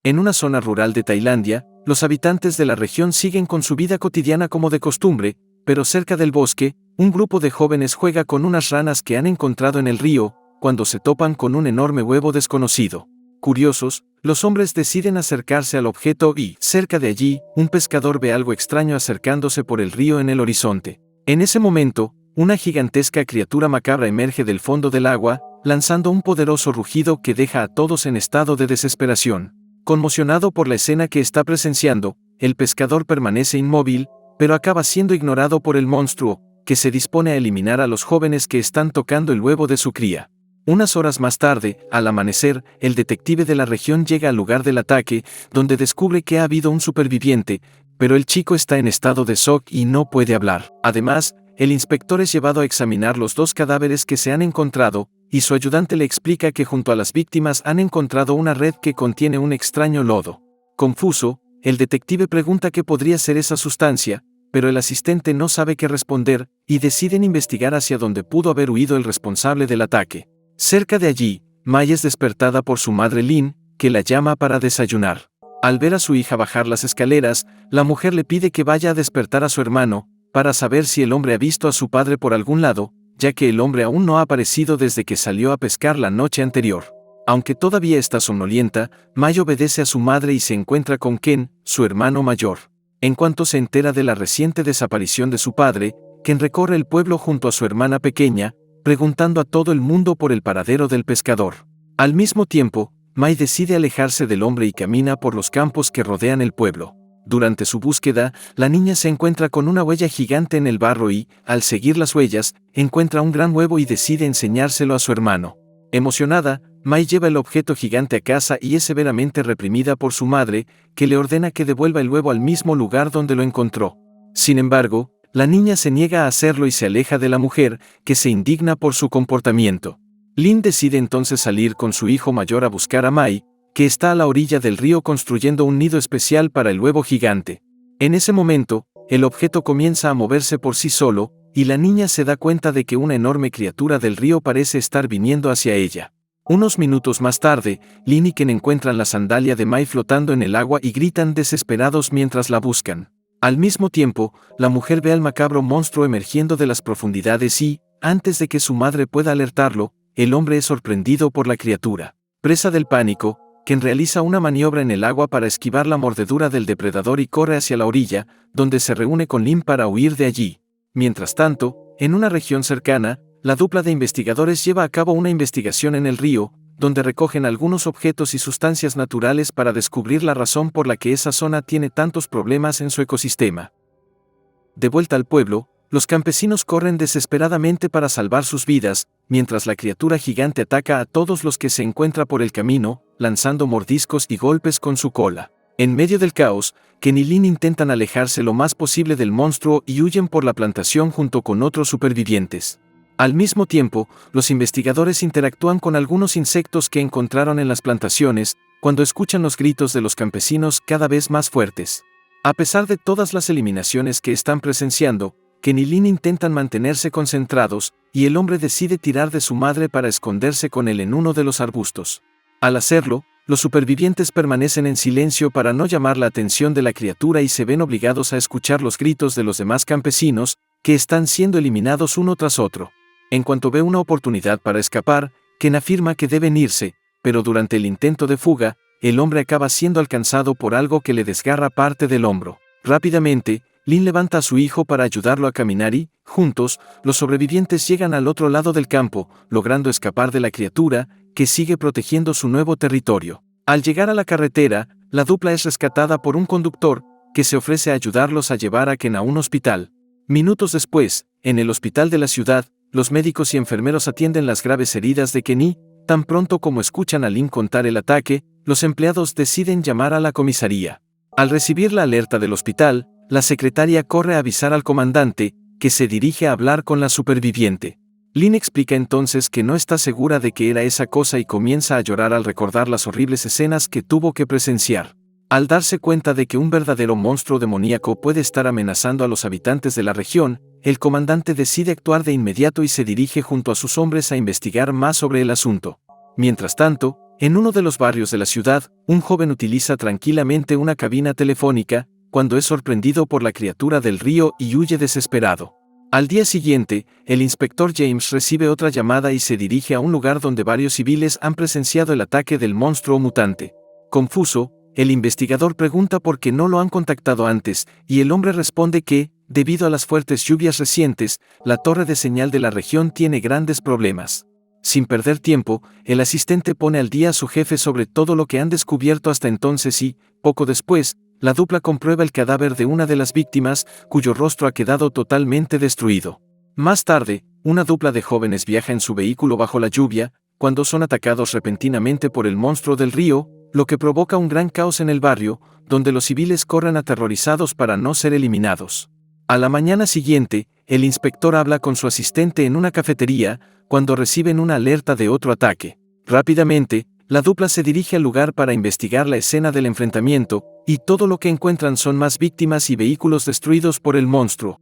En una zona rural de Tailandia, los habitantes de la región siguen con su vida cotidiana como de costumbre, pero cerca del bosque, un grupo de jóvenes juega con unas ranas que han encontrado en el río, cuando se topan con un enorme huevo desconocido. Curiosos, los hombres deciden acercarse al objeto y, cerca de allí, un pescador ve algo extraño acercándose por el río en el horizonte. En ese momento, una gigantesca criatura macabra emerge del fondo del agua, lanzando un poderoso rugido que deja a todos en estado de desesperación. Conmocionado por la escena que está presenciando, el pescador permanece inmóvil, pero acaba siendo ignorado por el monstruo, que se dispone a eliminar a los jóvenes que están tocando el huevo de su cría. Unas horas más tarde, al amanecer, el detective de la región llega al lugar del ataque, donde descubre que ha habido un superviviente, pero el chico está en estado de shock y no puede hablar. Además, el inspector es llevado a examinar los 2 cadáveres que se han encontrado, y su ayudante le explica que junto a las víctimas han encontrado una red que contiene un extraño lodo. Confuso, el detective pregunta qué podría ser esa sustancia, pero el asistente no sabe qué responder, y deciden investigar hacia donde pudo haber huido el responsable del ataque. Cerca de allí, Mai es despertada por su madre Lin, que la llama para desayunar. Al ver a su hija bajar las escaleras, la mujer le pide que vaya a despertar a su hermano, para saber si el hombre ha visto a su padre por algún lado, ya que el hombre aún no ha aparecido desde que salió a pescar la noche anterior. Aunque todavía está somnolienta, Mai obedece a su madre y se encuentra con Ken, su hermano mayor. En cuanto se entera de la reciente desaparición de su padre, Ken recorre el pueblo junto a su hermana pequeña, preguntando a todo el mundo por el paradero del pescador. Al mismo tiempo, Mai decide alejarse del hombre y camina por los campos que rodean el pueblo. Durante su búsqueda, la niña se encuentra con una huella gigante en el barro y, al seguir las huellas, encuentra un gran huevo y decide enseñárselo a su hermano. Emocionada, Mai lleva el objeto gigante a casa y es severamente reprimida por su madre, que le ordena que devuelva el huevo al mismo lugar donde lo encontró. Sin embargo, la niña se niega a hacerlo y se aleja de la mujer, que se indigna por su comportamiento. Lin decide entonces salir con su hijo mayor a buscar a Mai, que está a la orilla del río construyendo un nido especial para el huevo gigante. En ese momento, el objeto comienza a moverse por sí solo, y la niña se da cuenta de que una enorme criatura del río parece estar viniendo hacia ella. Unos minutos más tarde, Lin y Ken encuentran la sandalia de Mai flotando en el agua y gritan desesperados mientras la buscan. Al mismo tiempo, la mujer ve al macabro monstruo emergiendo de las profundidades y, antes de que su madre pueda alertarlo, el hombre es sorprendido por la criatura. Presa del pánico, Ken realiza una maniobra en el agua para esquivar la mordedura del depredador y corre hacia la orilla, donde se reúne con Lin para huir de allí. Mientras tanto, en una región cercana, la dupla de investigadores lleva a cabo una investigación en el río, donde recogen algunos objetos y sustancias naturales para descubrir la razón por la que esa zona tiene tantos problemas en su ecosistema. De vuelta al pueblo, los campesinos corren desesperadamente para salvar sus vidas, mientras la criatura gigante ataca a todos los que se encuentra por el camino, lanzando mordiscos y golpes con su cola. En medio del caos, Ken y Lin intentan alejarse lo más posible del monstruo y huyen por la plantación junto con otros supervivientes. Al mismo tiempo, los investigadores interactúan con algunos insectos que encontraron en las plantaciones, cuando escuchan los gritos de los campesinos cada vez más fuertes. A pesar de todas las eliminaciones que están presenciando, Ken y Lin intentan mantenerse concentrados, y el hombre decide tirar de su madre para esconderse con él en uno de los arbustos. Al hacerlo, los supervivientes permanecen en silencio para no llamar la atención de la criatura y se ven obligados a escuchar los gritos de los demás campesinos, que están siendo eliminados uno tras otro. En cuanto ve una oportunidad para escapar, Ken afirma que deben irse, pero durante el intento de fuga, el hombre acaba siendo alcanzado por algo que le desgarra parte del hombro. Rápidamente, Lin levanta a su hijo para ayudarlo a caminar y, juntos, los sobrevivientes llegan al otro lado del campo, logrando escapar de la criatura, que sigue protegiendo su nuevo territorio. Al llegar a la carretera, la dupla es rescatada por un conductor, que se ofrece a ayudarlos a llevar a Ken a un hospital. Minutos después, en el hospital de la ciudad, los médicos y enfermeros atienden las graves heridas de Ken y, tan pronto como escuchan a Lin contar el ataque, los empleados deciden llamar a la comisaría. Al recibir la alerta del hospital, la secretaria corre a avisar al comandante, que se dirige a hablar con la superviviente. Lin explica entonces que no está segura de qué era esa cosa y comienza a llorar al recordar las horribles escenas que tuvo que presenciar. Al darse cuenta de que un verdadero monstruo demoníaco puede estar amenazando a los habitantes de la región, el comandante decide actuar de inmediato y se dirige junto a sus hombres a investigar más sobre el asunto. Mientras tanto, En uno de los barrios de la ciudad, un joven utiliza tranquilamente una cabina telefónica, cuando es sorprendido por la criatura del río y huye desesperado. Al día siguiente, el inspector James recibe otra llamada y se dirige a un lugar donde varios civiles han presenciado el ataque del monstruo mutante. Confuso, el investigador pregunta por qué no lo han contactado antes, y el hombre responde que, debido a las fuertes lluvias recientes, la torre de señal de la región tiene grandes problemas. Sin perder tiempo, el asistente pone al día a su jefe sobre todo lo que han descubierto hasta entonces y, poco después, la dupla comprueba el cadáver de una de las víctimas, cuyo rostro ha quedado totalmente destruido. Más tarde, una dupla de jóvenes viaja en su vehículo bajo la lluvia, cuando son atacados repentinamente por el monstruo del río, lo que provoca un gran caos en el barrio, donde los civiles corren aterrorizados para no ser eliminados. A la mañana siguiente, el inspector habla con su asistente en una cafetería, cuando reciben una alerta de otro ataque. Rápidamente, la dupla se dirige al lugar para investigar la escena del enfrentamiento, y todo lo que encuentran son más víctimas y vehículos destruidos por el monstruo.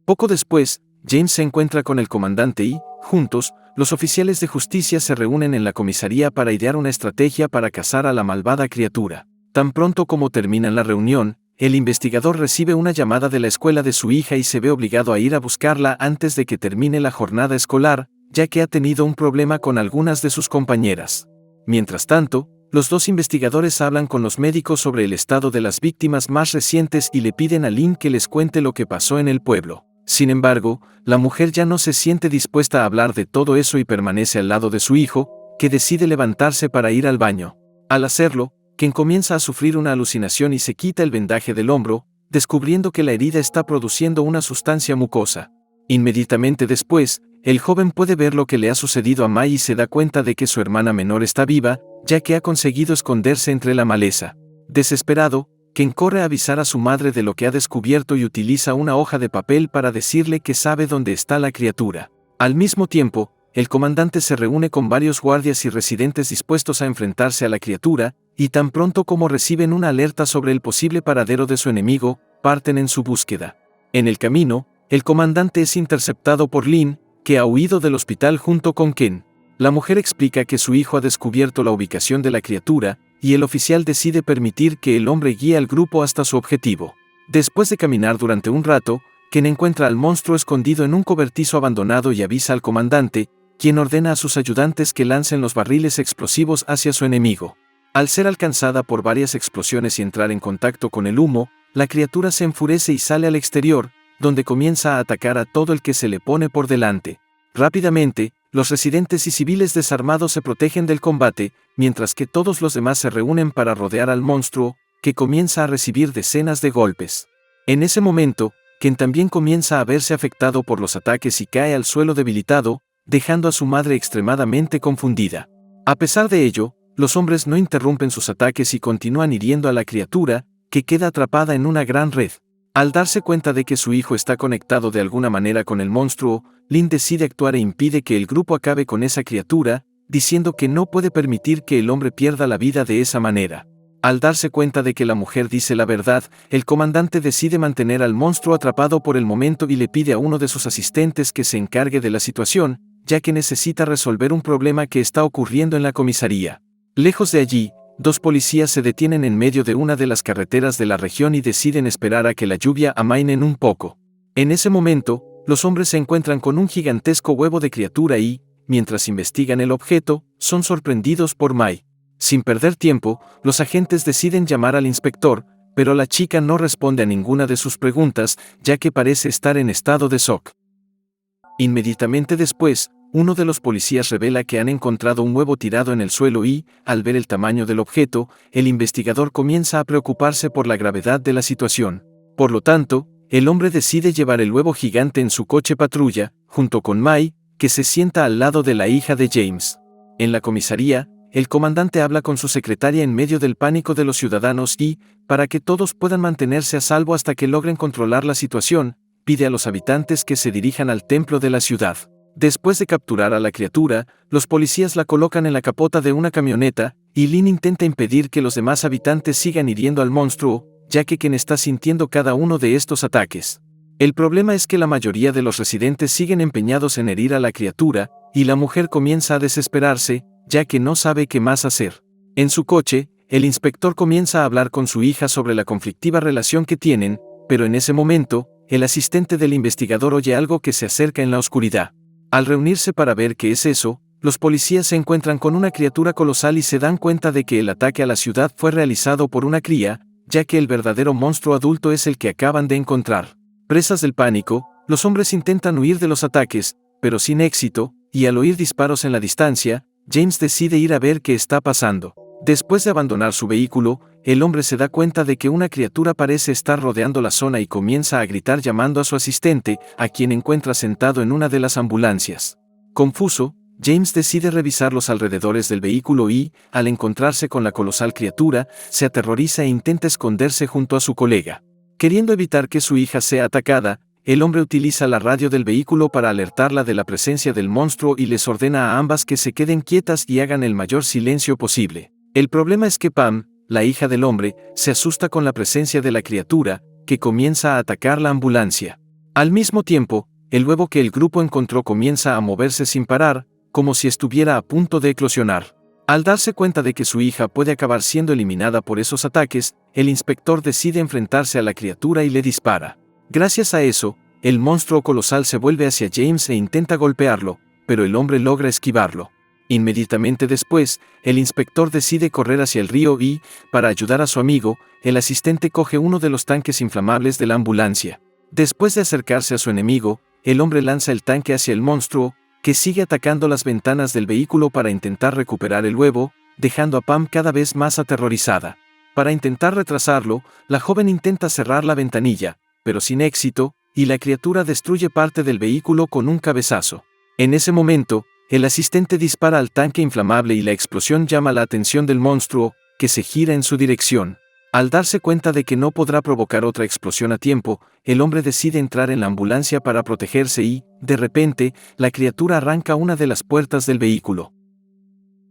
Poco después, James se encuentra con el comandante y, juntos, los oficiales de justicia se reúnen en la comisaría para idear una estrategia para cazar a la malvada criatura. Tan pronto como terminan la reunión, el investigador recibe una llamada de la escuela de su hija y se ve obligado a ir a buscarla antes de que termine la jornada escolar, ya que ha tenido un problema con algunas de sus compañeras. Mientras tanto, los dos investigadores hablan con los médicos sobre el estado de las víctimas más recientes y le piden a Lynn que les cuente lo que pasó en el pueblo. Sin embargo, la mujer ya no se siente dispuesta a hablar de todo eso y permanece al lado de su hijo, que decide levantarse para ir al baño. Al hacerlo, Ken comienza a sufrir una alucinación y se quita el vendaje del hombro, descubriendo que la herida está produciendo una sustancia mucosa. Inmediatamente después, el joven puede ver lo que le ha sucedido a Mai y se da cuenta de que su hermana menor está viva, ya que ha conseguido esconderse entre la maleza. Desesperado, Ken corre a avisar a su madre de lo que ha descubierto y utiliza una hoja de papel para decirle que sabe dónde está la criatura. Al mismo tiempo, el comandante se reúne con varios guardias y residentes dispuestos a enfrentarse a la criatura, y tan pronto como reciben una alerta sobre el posible paradero de su enemigo, parten en su búsqueda. En el camino, el comandante es interceptado por Lynn, que ha huido del hospital junto con Ken. La mujer explica que su hijo ha descubierto la ubicación de la criatura, y el oficial decide permitir que el hombre guíe al grupo hasta su objetivo. Después de caminar durante un rato, Ken encuentra al monstruo escondido en un cobertizo abandonado y avisa al comandante, quien ordena a sus ayudantes que lancen los barriles explosivos hacia su enemigo. Al ser alcanzada por varias explosiones y entrar en contacto con el humo, la criatura se enfurece y sale al exterior, donde comienza a atacar a todo el que se le pone por delante. Rápidamente, los residentes y civiles desarmados se protegen del combate, mientras que todos los demás se reúnen para rodear al monstruo, que comienza a recibir decenas de golpes. En ese momento, Ken también comienza a verse afectado por los ataques y cae al suelo debilitado, dejando a su madre extremadamente confundida. A pesar de ello, los hombres no interrumpen sus ataques y continúan hiriendo a la criatura, que queda atrapada en una gran red. Al darse cuenta de que su hijo está conectado de alguna manera con el monstruo, Lynn decide actuar e impide que el grupo acabe con esa criatura, diciendo que no puede permitir que el hombre pierda la vida de esa manera. Al darse cuenta de que la mujer dice la verdad, el comandante decide mantener al monstruo atrapado por el momento y le pide a uno de sus asistentes que se encargue de la situación, ya que necesita resolver un problema que está ocurriendo en la comisaría. Lejos de allí, dos policías se detienen en medio de una de las carreteras de la región y deciden esperar a que la lluvia amaine un poco. En ese momento, los hombres se encuentran con un gigantesco huevo de criatura y, mientras investigan el objeto, son sorprendidos por Mai. Sin perder tiempo, los agentes deciden llamar al inspector, pero la chica no responde a ninguna de sus preguntas, ya que parece estar en estado de shock. Inmediatamente después, uno de los policías revela que han encontrado un huevo tirado en el suelo y, al ver el tamaño del objeto, el investigador comienza a preocuparse por la gravedad de la situación. Por lo tanto, el hombre decide llevar el huevo gigante en su coche patrulla, junto con Mai, que se sienta al lado de la hija de James. En la comisaría, el comandante habla con su secretaria en medio del pánico de los ciudadanos y, para que todos puedan mantenerse a salvo hasta que logren controlar la situación, pide a los habitantes que se dirijan al templo de la ciudad. Después de capturar a la criatura, los policías la colocan en la capota de una camioneta, y Lynn intenta impedir que los demás habitantes sigan hiriendo al monstruo, ya que Ken está sintiendo cada uno de estos ataques. El problema es que la mayoría de los residentes siguen empeñados en herir a la criatura, y la mujer comienza a desesperarse, ya que no sabe qué más hacer. En su coche, el inspector comienza a hablar con su hija sobre la conflictiva relación que tienen, pero en ese momento, el asistente del investigador oye algo que se acerca en la oscuridad. Al reunirse para ver qué es eso, los policías se encuentran con una criatura colosal y se dan cuenta de que el ataque a la ciudad fue realizado por una cría, ya que el verdadero monstruo adulto es el que acaban de encontrar. Presas del pánico, los hombres intentan huir de los ataques, pero sin éxito, y al oír disparos en la distancia, James decide ir a ver qué está pasando. Después de abandonar su vehículo, el hombre se da cuenta de que una criatura parece estar rodeando la zona y comienza a gritar llamando a su asistente, a quien encuentra sentado en una de las ambulancias. Confuso, James decide revisar los alrededores del vehículo y, al encontrarse con la colosal criatura, se aterroriza e intenta esconderse junto a su colega. Queriendo evitar que su hija sea atacada, el hombre utiliza la radio del vehículo para alertarla de la presencia del monstruo y les ordena a ambas que se queden quietas y hagan el mayor silencio posible. El problema es que Pam, la hija del hombre, se asusta con la presencia de la criatura, que comienza a atacar la ambulancia. Al mismo tiempo, el huevo que el grupo encontró comienza a moverse sin parar, como si estuviera a punto de eclosionar. Al darse cuenta de que su hija puede acabar siendo eliminada por esos ataques, el inspector decide enfrentarse a la criatura y le dispara. Gracias a eso, el monstruo colosal se vuelve hacia James e intenta golpearlo, pero el hombre logra esquivarlo. Inmediatamente después, el inspector decide correr hacia el río y, para ayudar a su amigo, el asistente coge uno de los tanques inflamables de la ambulancia. Después de acercarse a su enemigo, el hombre lanza el tanque hacia el monstruo, que sigue atacando las ventanas del vehículo para intentar recuperar el huevo, dejando a Pam cada vez más aterrorizada. Para intentar retrasarlo, la joven intenta cerrar la ventanilla, pero sin éxito, y la criatura destruye parte del vehículo con un cabezazo. En ese momento, el asistente dispara al tanque inflamable y la explosión llama la atención del monstruo, que se gira en su dirección. Al darse cuenta de que no podrá provocar otra explosión a tiempo, el hombre decide entrar en la ambulancia para protegerse y, de repente, la criatura arranca una de las puertas del vehículo.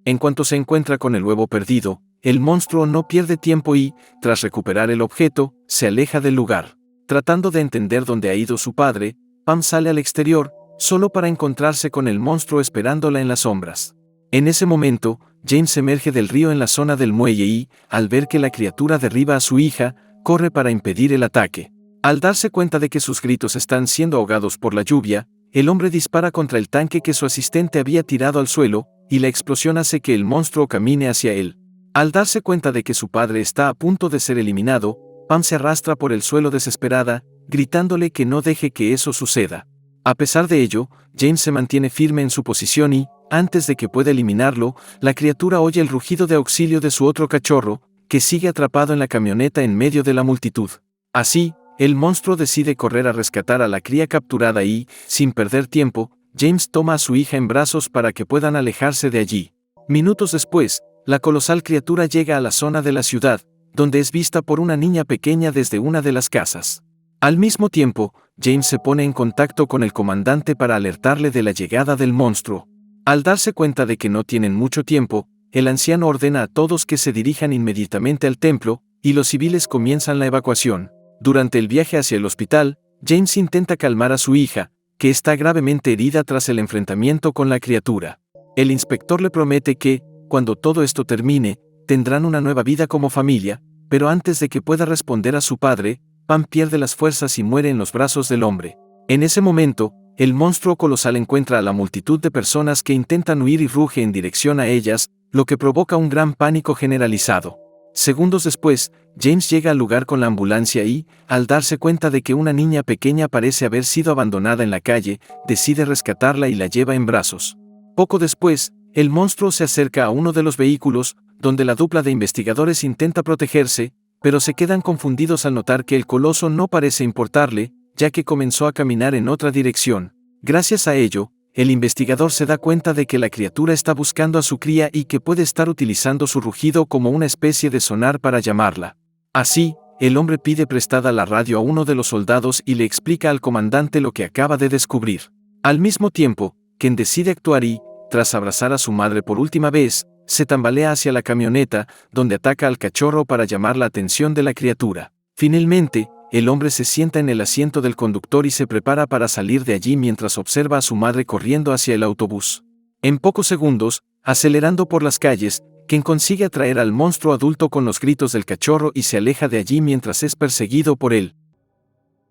En cuanto se encuentra con el huevo perdido, el monstruo no pierde tiempo y, tras recuperar el objeto, se aleja del lugar. Tratando de entender dónde ha ido su padre, Pam sale al exterior, solo para encontrarse con el monstruo esperándola en las sombras. En ese momento, James emerge del río en la zona del muelle y, al ver que la criatura derriba a su hija, corre para impedir el ataque. Al darse cuenta de que sus gritos están siendo ahogados por la lluvia, el hombre dispara contra el tanque que su asistente había tirado al suelo, y la explosión hace que el monstruo camine hacia él. Al darse cuenta de que su padre está a punto de ser eliminado, Pam se arrastra por el suelo desesperada, gritándole que no deje que eso suceda. A pesar de ello, James se mantiene firme en su posición y, antes de que pueda eliminarlo, la criatura oye el rugido de auxilio de su otro cachorro, que sigue atrapado en la camioneta en medio de la multitud. Así, el monstruo decide correr a rescatar a la cría capturada y, sin perder tiempo, James toma a su hija en brazos para que puedan alejarse de allí. Minutos después, la colosal criatura llega a la zona de la ciudad, donde es vista por una niña pequeña desde una de las casas. Al mismo tiempo, James se pone en contacto con el comandante para alertarle de la llegada del monstruo. Al darse cuenta de que no tienen mucho tiempo, el anciano ordena a todos que se dirijan inmediatamente al templo, y los civiles comienzan la evacuación. Durante el viaje hacia el hospital, James intenta calmar a su hija, que está gravemente herida tras el enfrentamiento con la criatura. El inspector le promete que, cuando todo esto termine, tendrán una nueva vida como familia, pero antes de que pueda responder a su padre, Pam pierde las fuerzas y muere en los brazos del hombre. En ese momento, el monstruo colosal encuentra a la multitud de personas que intentan huir y ruge en dirección a ellas, lo que provoca un gran pánico generalizado. Segundos después, James llega al lugar con la ambulancia y, al darse cuenta de que una niña pequeña parece haber sido abandonada en la calle, decide rescatarla y la lleva en brazos. Poco después, el monstruo se acerca a uno de los vehículos, donde la dupla de investigadores intenta protegerse, pero se quedan confundidos al notar que el coloso no parece importarle, ya que comenzó a caminar en otra dirección. Gracias a ello, el investigador se da cuenta de que la criatura está buscando a su cría y que puede estar utilizando su rugido como una especie de sonar para llamarla. Así, el hombre pide prestada la radio a uno de los soldados y le explica al comandante lo que acaba de descubrir. Al mismo tiempo, Ken decide actuar y, tras abrazar a su madre por última vez, se tambalea hacia la camioneta, donde ataca al cachorro para llamar la atención de la criatura. Finalmente, el hombre se sienta en el asiento del conductor y se prepara para salir de allí mientras observa a su madre corriendo hacia el autobús. En pocos segundos, acelerando por las calles. Ken consigue atraer al monstruo adulto con los gritos del cachorro y se aleja de allí mientras es perseguido por él.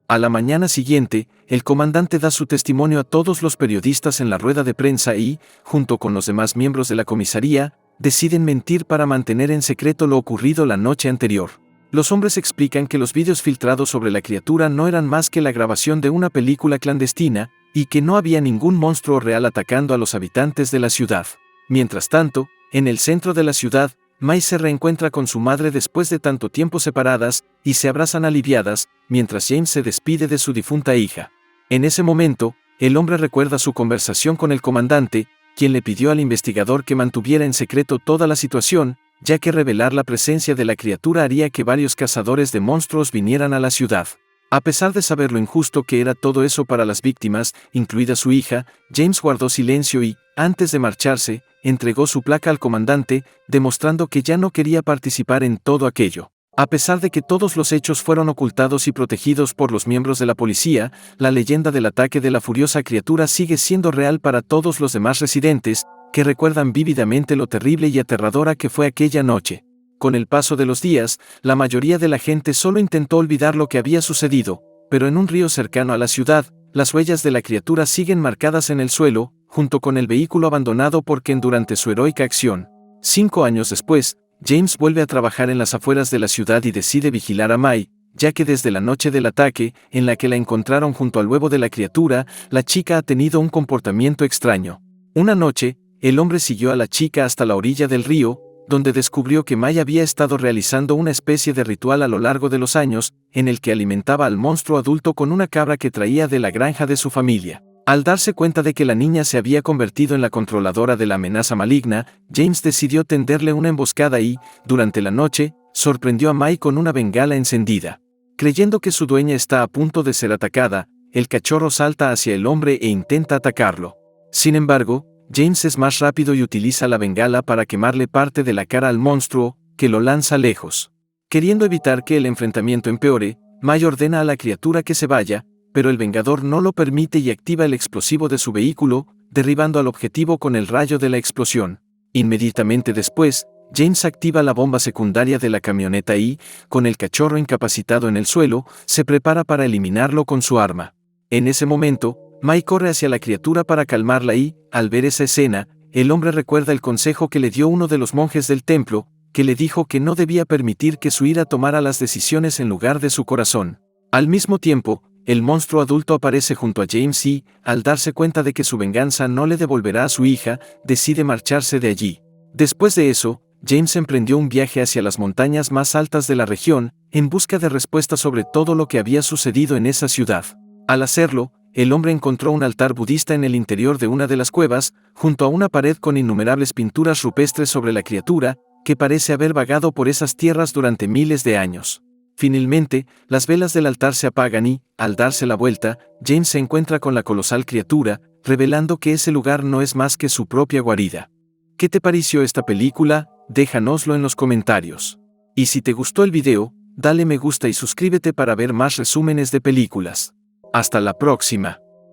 A la mañana siguiente, el comandante da su testimonio a todos los periodistas en la rueda de prensa y, junto con los demás miembros de la comisaría, deciden mentir para mantener en secreto lo ocurrido la noche anterior. Los hombres explican que los vídeos filtrados sobre la criatura no eran más que la grabación de una película clandestina, y que no había ningún monstruo real atacando a los habitantes de la ciudad. Mientras tanto, en el centro de la ciudad, Mai se reencuentra con su madre después de tanto tiempo separadas, y se abrazan aliviadas, mientras James se despide de su difunta hija. En ese momento, el hombre recuerda su conversación con el comandante, quien le pidió al investigador que mantuviera en secreto toda la situación, ya que revelar la presencia de la criatura haría que varios cazadores de monstruos vinieran a la ciudad. A pesar de saber lo injusto que era todo eso para las víctimas, incluida su hija, James guardó silencio y, antes de marcharse, entregó su placa al comandante, demostrando que ya no quería participar en todo aquello. A pesar de que todos los hechos fueron ocultados y protegidos por los miembros de la policía, la leyenda del ataque de la furiosa criatura sigue siendo real para todos los demás residentes, que recuerdan vívidamente lo terrible y aterradora que fue aquella noche. Con el paso de los días, la mayoría de la gente solo intentó olvidar lo que había sucedido, pero en un río cercano a la ciudad, las huellas de la criatura siguen marcadas en el suelo, junto con el vehículo abandonado por Ken durante su heroica acción. 5 años después, James vuelve a trabajar en las afueras de la ciudad y decide vigilar a Mai, ya que desde la noche del ataque, en la que la encontraron junto al huevo de la criatura, la chica ha tenido un comportamiento extraño. Una noche, el hombre siguió a la chica hasta la orilla del río, donde descubrió que Mai había estado realizando una especie de ritual a lo largo de los años, en el que alimentaba al monstruo adulto con una cabra que traía de la granja de su familia. Al darse cuenta de que la niña se había convertido en la controladora de la amenaza maligna, James decidió tenderle una emboscada y, durante la noche, sorprendió a Mai con una bengala encendida. Creyendo que su dueña está a punto de ser atacada, el cachorro salta hacia el hombre e intenta atacarlo. Sin embargo, James es más rápido y utiliza la bengala para quemarle parte de la cara al monstruo, que lo lanza lejos. Queriendo evitar que el enfrentamiento empeore, Mai ordena a la criatura que se vaya, pero el Vengador no lo permite y activa el explosivo de su vehículo, derribando al objetivo con el rayo de la explosión. Inmediatamente después, James activa la bomba secundaria de la camioneta y, con el cachorro incapacitado en el suelo, se prepara para eliminarlo con su arma. En ese momento, Mai corre hacia la criatura para calmarla y, al ver esa escena, el hombre recuerda el consejo que le dio uno de los monjes del templo, que le dijo que no debía permitir que su ira tomara las decisiones en lugar de su corazón. Al mismo tiempo, el monstruo adulto aparece junto a James y, al darse cuenta de que su venganza no le devolverá a su hija, decide marcharse de allí. Después de eso, James emprendió un viaje hacia las montañas más altas de la región, en busca de respuestas sobre todo lo que había sucedido en esa ciudad. Al hacerlo, el hombre encontró un altar budista en el interior de una de las cuevas, junto a una pared con innumerables pinturas rupestres sobre la criatura, que parece haber vagado por esas tierras durante miles de años. Finalmente, las velas del altar se apagan y, al darse la vuelta, James se encuentra con la colosal criatura, revelando que ese lugar no es más que su propia guarida. ¿Qué te pareció esta película? Déjanoslo en los comentarios. Y si te gustó el video, dale me gusta y suscríbete para ver más resúmenes de películas. Hasta la próxima.